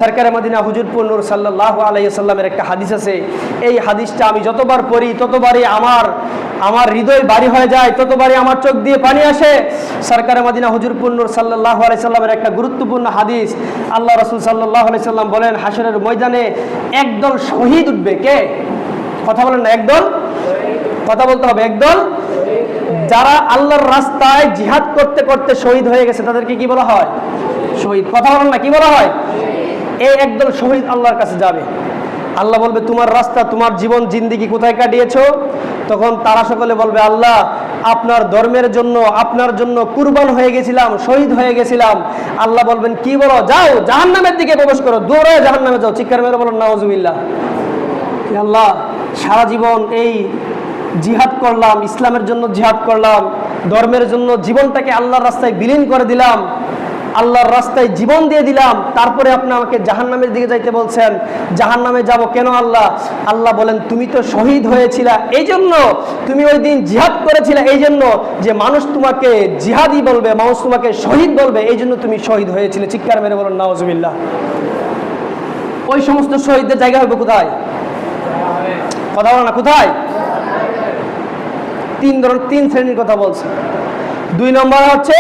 সরকারে মদিনা হুজুরপুর নূর সাল্লাল্লাহু আলাইহি সাল্লামের একটা হাদিস আছে। এই হাদিসটা আমি যতবার পড়ি ততবারই আমার হৃদয় ভারী হয়ে যায়, ততবারই আমার চোখ দিয়ে পানি আসে। সরকারে মদিনা হুজুরপুর নূর সাল্লাল্লাহু আলাইহি সাল্লামের একটা গুরুত্বপূর্ণ হাদিস। আল্লাহ রাসূল সাল্লাল্লাহু আলাইহি সাল্লাম বলেন, হাশরের ময়দানে একদল শহীদ উঠবে। কে? কথা বলেন না, একদল। কথা বলতে হবে, একদল। যারা আল্লাহর রাস্তায় জিহাদ করতে করতে শহীদ হয়ে গেছে তাদেরকে কি বলা হয়? শহীদ। কথা বলেন না, কি বলা হয়? এই একদল শহীদ আল্লাহর কাছে যাবে। আল্লাহ বলবে, তোমার রাস্তা, তোমার জীবন জিন্দেগি কোথায় কাটিয়েছো? তখন তারা সকলে বলবে, আল্লাহ আপনার ধর্মের জন্য, আপনার জন্য কুরবান হয়ে গেছিলাম, শহীদ হয়ে গেছিলাম। আল্লাহ বলবেন, কি বলো? যাও জাহান্নামের দিকে প্রবেশ করো, দৌড়ে জাহান্নামে যাও। চিৎকার মেরে বলো নাউজুবিল্লাহ। আল্লাহ সারা জীবন এই জিহাদ করলাম, ইসলামের জন্য জিহাদ করলাম, ধর্মের জন্য জীবনটাকে আল্লাহর রাস্তায় বিলীন করে দিলাম, আল্লাহর রাস্তায় জীবন দিয়ে দিলাম, তারপরে আপনি আমাকে জাহান্নামের দিকে যাইতে বলছেন। জাহান্নামে যাব কেন আল্লাহ? আল্লাহ বলেন, তুমি তো শহীদ হয়েছিলা, এই জন্য তুমি ওই দিন জিহাদ করেছিলে, এই জন্য যে মানুষ তোমাকে জিহাদি বলবে, মানুষ তোমাকে শহীদ বলবে, এই জন্য তুমি শহীদ হয়েছিলে। চিৎকার মেরে বলেন নাউজুবিল্লাহ। ওই সমস্ত শহীদদের জায়গা হবে কোথায়? কথা বলো না, কোথায়? তিন শ্রেণীর কথা বলছে। 2 নম্বর হচ্ছে